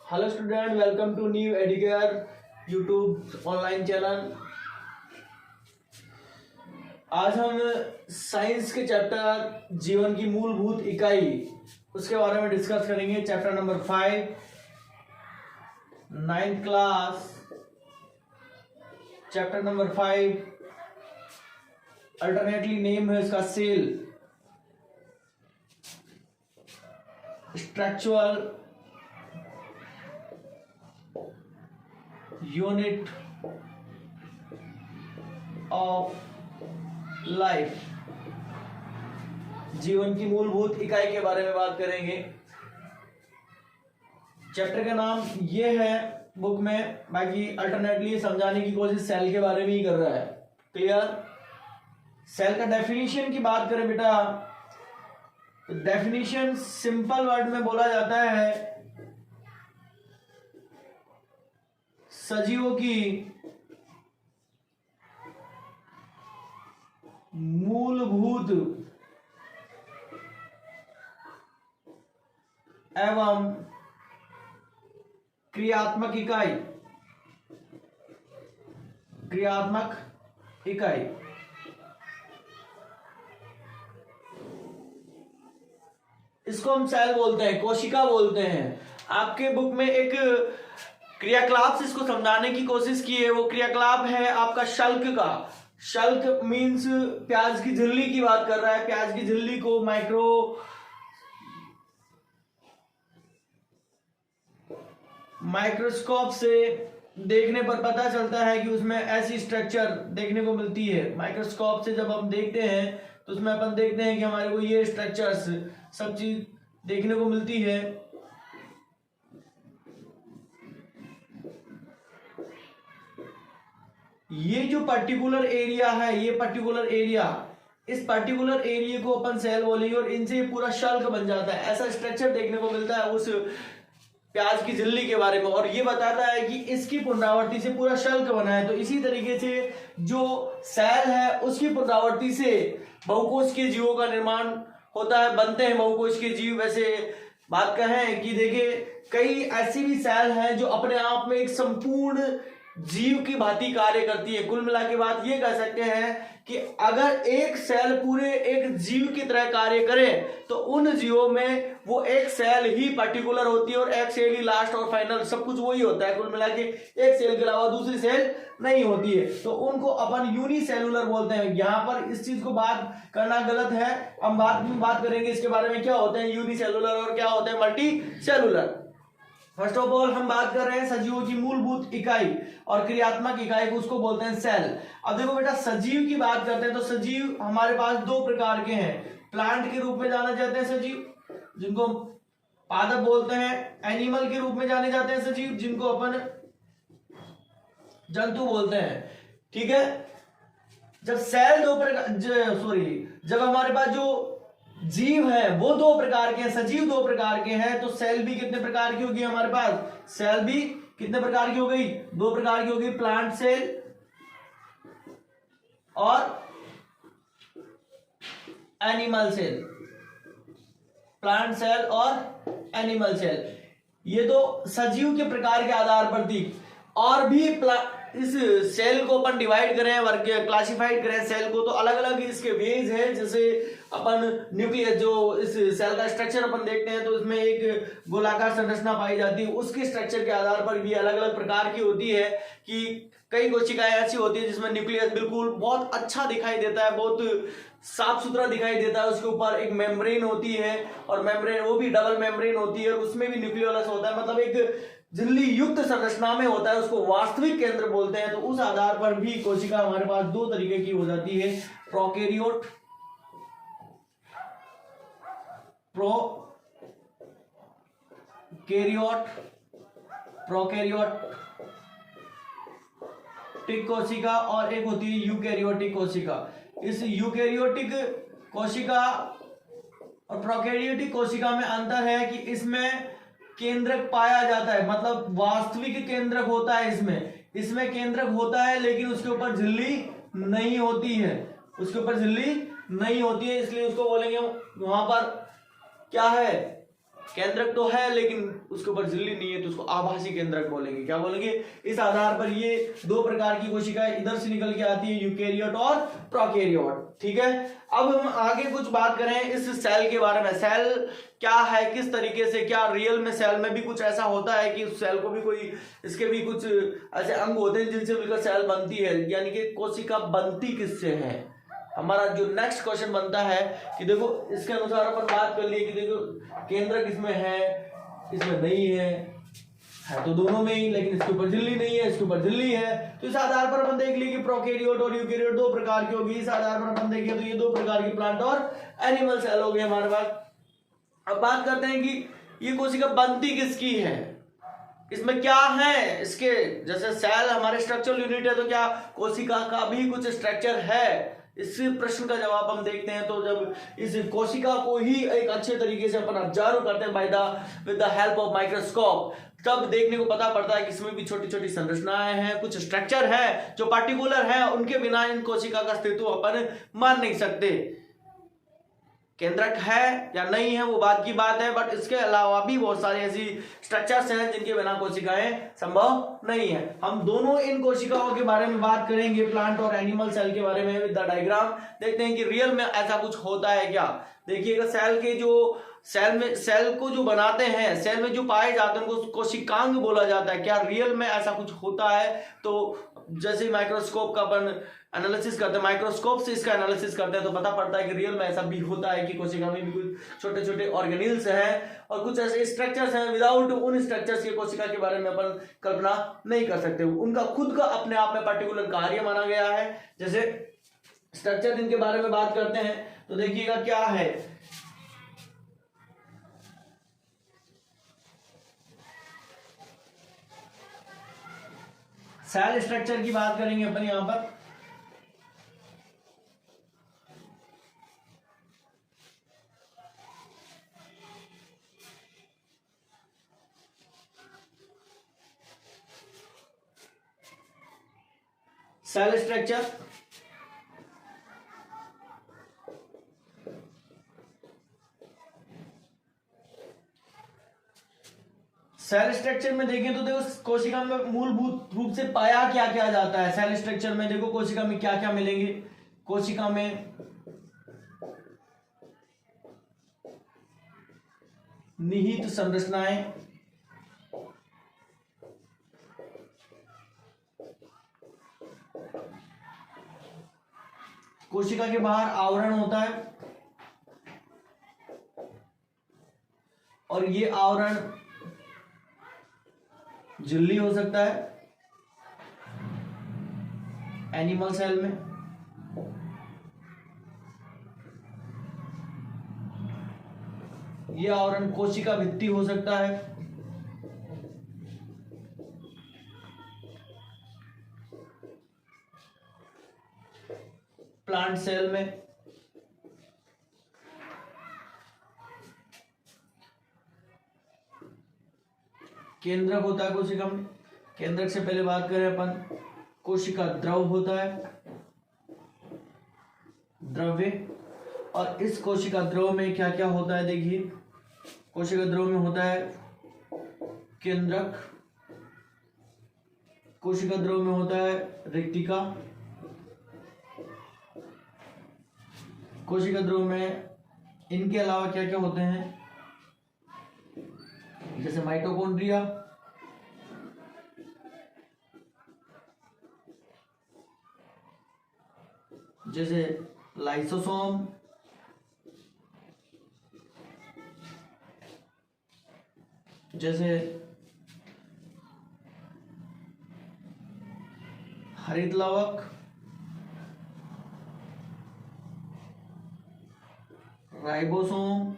Hello student, welcome to New Educare YouTube online channel. आज हम science के chapter जीवन की मूलभूत इकाई उसके बारे में डिस्कस करेंगे। Chapter number 5, 9th class, chapter number 5, alternately name है इसका cell, structural unit of life. जीवन की मूलभूत इकाई के बारे में बात करेंगे। चैप्टर का नाम ये है बुक में, बाकी अल्टरनेटली समझाने की कोशिश सेल के बारे में ही कर रहा है। क्लियर? सेल का डेफिनेशन की बात करें बेटा, तो डेफिनेशन सिंपल वर्ड में बोला जाता है सजीवों की मूलभूत एवं क्रियात्मक इकाई। इसको हम सेल बोलते हैं, कोशिका बोलते हैं। आपके बुक में एक क्रियाकलाप से इसको समझाने की कोशिश की है। वो क्रियाकलाप है आपका शल्क का। शल्क मीन्स प्याज की झिल्ली की बात कर रहा है। प्याज की झिल्ली को माइक्रोस्कोप से देखने पर पता चलता है कि उसमें ऐसी स्ट्रक्चर देखने को मिलती है। माइक्रोस्कोप से जब हम देखते हैं तो उसमें अपन देखते हैं कि हमारे को ये स्ट्रक्चर्स सब चीज देखने को मिलती है। ये जो पर्टिकुलर एरिया है, ये पर्टिकुलर एरिया, इस पर्टिकुलर एरिया को अपन सेल बोलेंगे और इनसे पूरा शल्क बन जाता है। ऐसा स्ट्रक्चर देखने को मिलता है उस प्याज की झिल्ली के बारे में, और ये बताता है कि इसकी पुनरावृत्ति से पूरा शल्क बना है। तो इसी तरीके से जो सेल है उसकी पुनरावृत्ति से बहुकोश के जीवों का निर्माण होता है, बनते हैं बहुकोश के जीव। वैसे बात कहें कि देखिए कई ऐसी भी सेल हैं जो अपने आप में एक संपूर्ण जीव की भांति कार्य करती है। कुल मिला के बात ये कह सकते हैं कि अगर एक सेल पूरे एक जीव की तरह कार्य करे तो उन जीवों में वो एक सेल ही पर्टिकुलर होती है और एक सेल ही लास्ट और फाइनल, सब कुछ वही होता है। कुल मिला के एक सेल के अलावा दूसरी सेल नहीं होती है, तो उनको अपन यूनिसेलुलर बोलते हैं। यहाँ पर इस चीज को बात करना गलत है। हम बाद में बात करेंगे इसके बारे में, क्या होते हैं यूनिसेलुलर और क्या होते हैं multi cellular. First of all हम बात कर रहे हैं सजीवों की मूलभूत इकाई और क्रियात्मक इकाई को, उसको बोलते हैं सेल। अब देखो बेटा, सजीव की बात करते हैं तो सजीव हमारे पास दो प्रकार के हैं। प्लांट के रूप में जाने जाते हैं सजीव, जिनको पादप बोलते हैं। एनिमल के रूप में जाने जाते हैं सजीव, जिनको अपन जंतु बोलते हैं। ठीक है? जब सेल जब हमारे पास जो जीव है वो दो प्रकार के हैं, सजीव दो प्रकार के हैं, तो सेल भी कितने प्रकार की होगी हमारे पास? सेल भी कितने प्रकार की हो गई? दो प्रकार की होगी, प्लांट सेल और एनिमल सेल। प्लांट सेल और एनिमल सेल, ये तो सजीव के प्रकार के आधार पर थी। और भी इस सेल को अपन डिवाइड करें, वर्ग क्लासिफाइड करें सेल को, तो अलग अलग इसके वेज है। जैसे अपन न्यूक्लियस, जो इस सेल का स्ट्रक्चर अपन देखते हैं तो इसमें एक गोलाकार संरचना पाई जाती है। उसके स्ट्रक्चर के आधार पर भी अलग अलग प्रकार की होती है कि कई कोशिकाएं ऐसी होती है जिसमें न्यूक्लियस बिल्कुल बहुत अच्छा दिखाई देता है, बहुत साफ सुथरा दिखाई देता है। उसके ऊपर एक मेम्ब्रेन होती है और मेम्ब्रेन वो भी डबल मेम्ब्रेन होती है, उसमें भी न्यूक्लियोलस होता है, मतलब एक झिल्ली युक्त संरचना में होता है। उसको वास्तविक केंद्र बोलते हैं। तो उस आधार पर भी कोशिका हमारे पास दो तरीके की हो जाती है, प्रोकैरियोटिक कोशिका और एक होती है यूकैरियोटिक कोशिका। इस यूकैरियोटिक कोशिका और प्रोकैरियोटिक कोशिका में अंतर है कि इसमें केंद्रक पाया जाता है, मतलब वास्तविक केंद्रक होता है। इसमें केंद्रक होता है लेकिन उसके ऊपर झिल्ली नहीं होती है, उसके ऊपर झिल्ली नहीं होती है, इसलिए उसको बोलेंगे वहां पर क्या है, केंद्रक तो है लेकिन उसके ऊपर झिल्ली नहीं है, तो उसको आभासी केंद्रक बोलेंगे। क्या बोलेंगे? इस आधार पर ये दो प्रकार की कोशिकाएं इधर से निकल के आती है, यूकेरियोट और प्रोकैरियोट। ठीक है, अब हम आगे कुछ बात करें इस सेल के बारे में। सेल क्या है, किस तरीके से, क्या रियल में सेल में भी कुछ ऐसा होता है कि उस सेल को भी कोई, इसके भी कुछ ऐसे अंग होते हैं जिनसे मिलकर सेल बनती है, यानी कि कोशिका बनती किससे है? हमारा जो नेक्स्ट क्वेश्चन बनता है कि देखो इसके अनुसार अपन बात कर लिए कि देखो केंद्रक इसमें है, इसमें नहीं है तो दोनों में ही, लेकिन इसके ऊपर झिल्ली नहीं है, इसके ऊपर झिल्ली है। तो इस आधार पर अपन देख लिए कि प्रोकैरियोट और यूकेरियोट दो प्रकार की होगी। इस आधार पर अपन देखें तो ये दो प्रकार की प्लांट और एनिमल सेल हो गए हमारे पास। अब बात करते हैं कि ये कोशिका बनती किसकी है, इसमें क्या है इसके, जैसे सेल हमारे स्ट्रक्चरल यूनिट है तो क्या कोशिका का भी कुछ स्ट्रक्चर है? इस प्रश्न का जवाब हम देखते हैं तो जब इस कोशिका को ही एक अच्छे तरीके से अपन ऑब्जर्व करते हैं with the help of microscope, तब देखने को पता पड़ता है कि इसमें भी छोटी छोटी संरचनाएं हैं, कुछ स्ट्रक्चर है जो पार्टिकुलर है, उनके बिना इन कोशिका का अस्तित्व अपन मान नहीं सकते। केंद्रक है या नहीं है वो बात की बात है, बट इसके अलावा भी बहुत सारी ऐसी स्ट्रक्चर्स हैं जिनके बिना कोशिकाएं संभव नहीं है। हम दोनों इन कोशिकाओं के बारे में बात करेंगे, प्लांट और एनिमल सेल के बारे में विद द डायग्राम। देखते हैं कि रियल में ऐसा कुछ होता है क्या। देखिएगा सेल के जो सेल को जो बनाते हैं, सेल में जो पाए जाते हैं उनको कोशिकांग बोला जाता है। क्या रियल में ऐसा कुछ होता है? तो जैसे माइक्रोस्कोप का अपन एनालिसिस करते हैं, माइक्रोस्कोप से इसका एनालिसिस करते हैं तो पता पड़ता है कि रियल में ऐसा भी होता है कि कोशिका में भी कुछ छोटे छोटे ऑर्गेनिल्स हैं और कुछ ऐसे स्ट्रक्चर्स हैं, विदाउट उन स्ट्रक्चर्स के कोशिका के बारे में अपन कल्पना नहीं कर सकते। उनका खुद का अपने आप में पर्टिकुलर कार्य माना गया है। जैसे स्ट्रक्चर इनके बारे में बात करते हैं तो देखिएगा क्या है, सेल स्ट्रक्चर की बात करेंगे अपन यहां पर। सेल स्ट्रक्चर सेल स्ट्रक्चर में देखें तो देखो कोशिका में मूलभूत रूप से पाया क्या क्या जाता है। सेल स्ट्रक्चर में देखो कोशिका में क्या क्या मिलेंगे। कोशिका में निहित संरचनाएं, कोशिका के बाहर आवरण होता है और ये आवरण झिल्ली हो सकता है एनिमल सेल में। यह आवरण कोशिका भित्ति हो सकता है। प्लांट सेल में केंद्रक होता है। कोशिका में केंद्रक से पहले बात करें अपन, कोशिका द्रव होता है, द्रव्य। और इस कोशिका द्रव में क्या क्या होता है देखिए, कोशिका द्रव में होता है केंद्रक, कोशिका द्रव में होता है रिक्तिका, कोशिका द्रव में इनके अलावा क्या क्या होते हैं, जैसे माइटोकॉन्ड्रिया, जैसे लाइसोसोम, जैसे हरित लवक, राइबोसोम,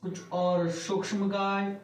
कुछ और सूक्ष्मकाय,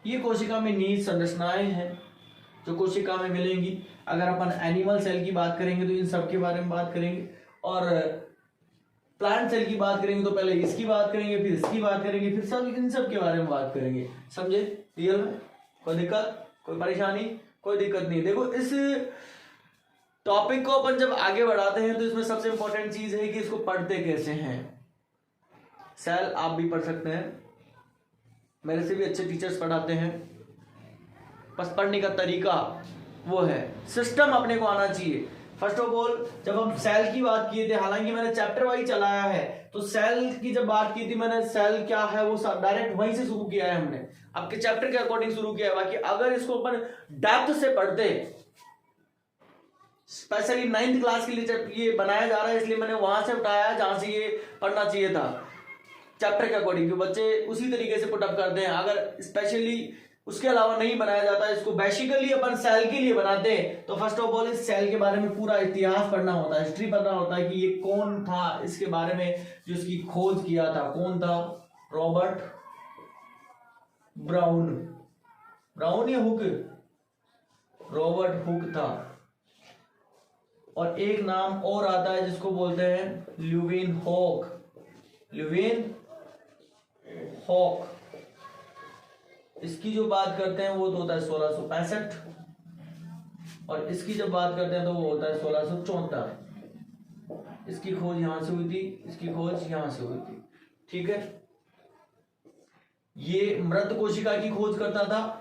ये कोशिका में निहित संरचनाएं हैं जो कोशिका में मिलेंगी। अगर अपन एनिमल सेल की बात करेंगे तो इन सब के बारे में बात करेंगे, और प्लांट सेल की बात करेंगे तो पहले इसकी बात करेंगे, फिर इसकी बात करेंगे, फिर सब इन सब के बारे में बात करेंगे। समझे? रियल में कोई दिक्कत, कोई परेशानी? कोई दिक्कत नहीं। देखो इस टॉपिक को अपन जब आगे बढ़ाते हैं तो इसमें सबसे इंपॉर्टेंट चीज है कि इसको पढ़ते कैसे हैं। सेल आप भी पढ़ सकते हैं, मेरे से भी अच्छे टीचर्स पढ़ाते हैं, बस पढ़ने का तरीका वो है, सिस्टम अपने को आना चाहिए। फर्स्ट ऑफ ऑल जब हम सेल की बात किए थे, हालांकि मैंने चैप्टर वाइज चलाया है, तो सेल की जब बात की थी मैंने, सेल क्या है वो डायरेक्ट वहीं से शुरू किया है हमने, आपके चैप्टर के अकॉर्डिंग शुरू किया है। बाकी अगर इसको अपन डेप्थ से पढ़ते, स्पेशली 9th क्लास के लिए ये बनाया जा रहा है, इसलिए मैंने वहां से उठाया जहां से ये पढ़ना चाहिए था चैप्टर के अकॉर्डिंग, बच्चे उसी तरीके से पुटअप करते हैं। अगर स्पेशली उसके अलावा नहीं बनाया जाता, इसको बेसिकली अपन सेल के लिए बनाते हैं, तो फर्स्ट ऑफ ऑल इस सेल के बारे में पूरा इतिहास पढ़ना होता है, हिस्ट्री पढ़ना होता है कि ये कौन था, इसके बारे में जो इसकी खोज किया था कौन था, रॉबर्ट ब्राउन, ब्राउन या हुक, रॉबर्ट हुक था। और एक नाम और आता है जिसको बोलते हैं ल्यूविन हॉक, ल्यूविन हॉक। इसकी जो बात करते हैं वो तो होता है 1665, और इसकी जब बात करते हैं तो वो होता है 1674। इसकी खोज यहां से हुई थी, इसकी खोज यहां से हुई थी, ठीक है। ये मृत कोशिका की खोज करता था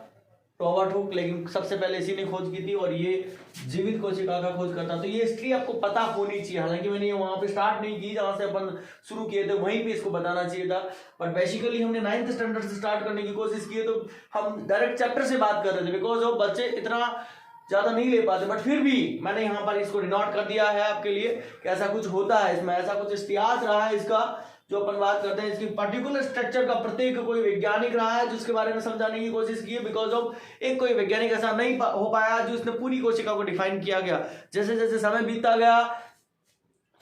रॉबर्ट हुक, लेकिन सबसे पहले इसी ने खोज की थी, और ये जीवित कोशिका का खोज करता। तो ये हिस्ट्री आपको पता होनी चाहिए, हालांकि मैंने ये वहां पे स्टार्ट नहीं की जहां से अपन शुरू किए थे, वहीं पे इसको बताना चाहिए था, बट बेसिकली हमने 9th स्टैंडर्ड से स्टार्ट करने की कोशिश की है, तो हम डायरेक्ट चैप्टर से बात कर रहे थे, बिकॉज ऑफ बच्चे इतना ज्यादा नहीं ले पाते, बट फिर भी मैंने यहाँ पर इसको डिनोट कर दिया है आपके लिए कि ऐसा कुछ होता है, इसमें ऐसा कुछ इतिहास रहा है इसका, जो अपन बात करते हैं इसकी पर्टिकुलर स्ट्रक्चर का, प्रत्येक कोई वैज्ञानिक रहा है जिसके बारे में समझाने की कोशिश की है, बिकॉज ऑफ एक कोई वैज्ञानिक ऐसा नहीं हो पाया जो इसने पूरी कोशिका को डिफाइन किया गया। जैसे जैसे समय बीतता गया,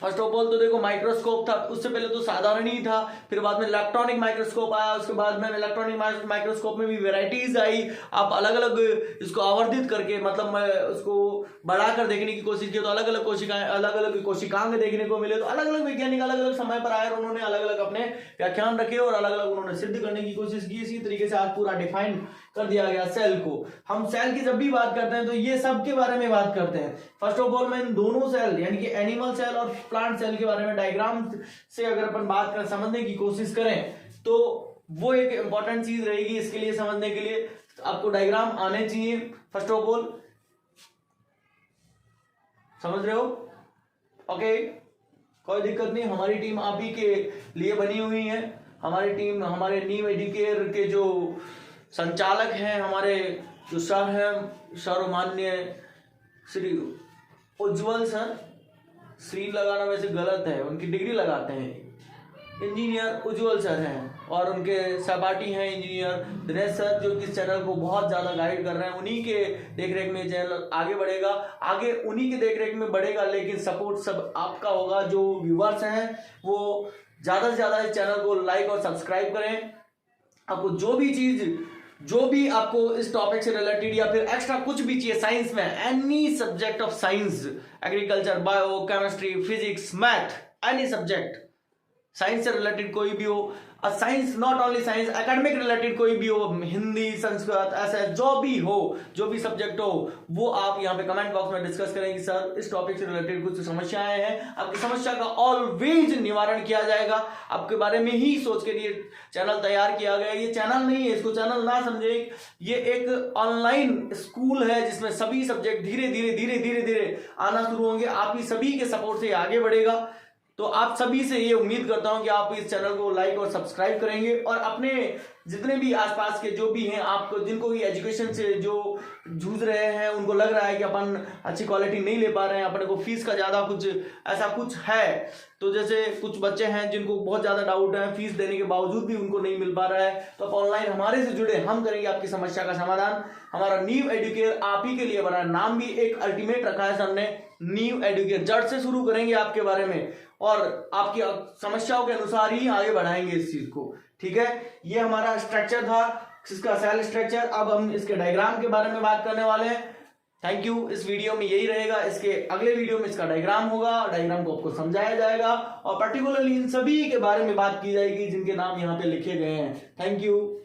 फर्स्ट ऑफ ऑल तो देखो माइक्रोस्कोप था, उससे पहले तो साधारण ही था, फिर बाद में इलेक्ट्रॉनिक माइक्रोस्कोप आया, उसके बाद में इलेक्ट्रॉनिक माइक्रोस्कोप में भी वेराइटीज आई, आप अलग अलग इसको आवर्धित करके, मतलब उसको बढ़ाकर देखने की कोशिश की तो अलग अलग कोशिकाएं, अलग अलग कोशिकांग देखने को मिले, तो अलग अलग वैज्ञानिक अलग अलग समय पर आए और उन्होंने अलग अलग अपने व्याख्यान रखे और अलग अलग उन्होंने सिद्ध करने की कोशिश की। इसी तरीके से आज पूरा डिफाइन कर दिया गया सेल को। हम सेल की जब भी बात करते हैं तो ये सब के बारे में बात करते हैं। फर्स्ट ऑफ ऑल मैं इन दोनों सेल यानी कि एनिमल सेल और प्लांट सेल के बारे में डायग्राम से अगर अपन बात कर समझने की कोशिश करें तो वो एक इंपॉर्टेंट चीज रहेगी। इसके लिए समझने के लिए आपको डायग्राम आने चाहिए। फर्स्ट ऑफ ऑल समझ रहे हो? ओके, कोई दिक्कत नहीं। हमारी टीम आप ही के लिए बनी हुई है। हमारी टीम, हमारे नीव एडुकेयर के जो संचालक हैं, हमारे जो सर हैं, सर्वमान्य श्री उज्जवल सर, श्री लगाना वैसे गलत है, उनकी डिग्री लगाते हैं, इंजीनियर उज्जवल सर हैं, और उनके सहपाठी हैं इंजीनियर दिनेश सर, जो कि चैनल को बहुत ज़्यादा गाइड कर रहे हैं। उन्हीं के देखरेख में चैनल आगे बढ़ेगा, आगे उन्हीं के देखरेख में बढ़ेगा, लेकिन सपोर्ट सब आपका होगा। जो व्यूवर्स हैं वो ज़्यादा से ज़्यादा इस चैनल को लाइक और सब्सक्राइब करें। आपको जो भी चीज़, जो भी आपको इस टॉपिक से रिलेटेड या फिर एक्स्ट्रा कुछ भी चाहिए साइंस में, any subject of science, agriculture, bio, chemistry, physics, math, any subject science से रिलेटेड कोई भी हो, science not only science, academic related कोई भी हो, हिंदी, संस्कृत, ऐसा जो भी हो, जो भी सब्जेक्ट हो, वो आप यहाँ पे कमेंट बॉक्स में डिस्कस करेंगे। सर इस टॉपिक से रिलेटेड कुछ समस्याएं हैं, आपकी समस्या का ऑलवेज निवारण किया जाएगा। आपके बारे में ही सोच के लिए चैनल तैयार किया गया। ये चैनल नहीं है, इसको चैनल ना समझे, ये एक ऑनलाइन स्कूल है जिसमें सभी सब्जेक्ट धीरे धीरे धीरे धीरे धीरे आना शुरू होंगे। आप ही सभी के सपोर्ट से आगे बढ़ेगा। तो आप सभी से ये उम्मीद करता हूं कि आप इस चैनल को लाइक और सब्सक्राइब करेंगे, और अपने जितने भी आसपास के जो भी हैं, आपको जिनको भी एजुकेशन से जो जूझ रहे हैं, उनको लग रहा है कि अपन अच्छी क्वालिटी नहीं ले पा रहे हैं, अपने को फीस का ज़्यादा कुछ ऐसा कुछ है, तो जैसे कुछ बच्चे हैं जिनको बहुत ज़्यादा डाउट है, फीस देने के बावजूद भी उनको नहीं मिल पा रहा है, तो आप ऑनलाइन हमारे से जुड़े, हम करेंगे आपकी समस्या का समाधान। हमारा नीव एडुकेयर आप ही के लिए बना है, नाम भी एक अल्टीमेट रखा है सर ने, नीव एडुकेयर। जड़ से शुरू करेंगे आपके बारे में और आपकी समस्याओं के अनुसार ही आगे बढ़ाएंगे इस चीज को। ठीक है, ये हमारा स्ट्रक्चर था, इसका सेल स्ट्रक्चर। अब हम इसके डायग्राम के बारे में बात करने वाले हैं। Thank you. इस वीडियो में यही रहेगा, इसके अगले वीडियो में इसका डायग्राम होगा, डायग्राम को आपको समझाया जाएगा और पर्टिकुलरली इन सभी के बारे में बात की जाएगी जिनके नाम यहाँ पे लिखे गए हैं। Thank you.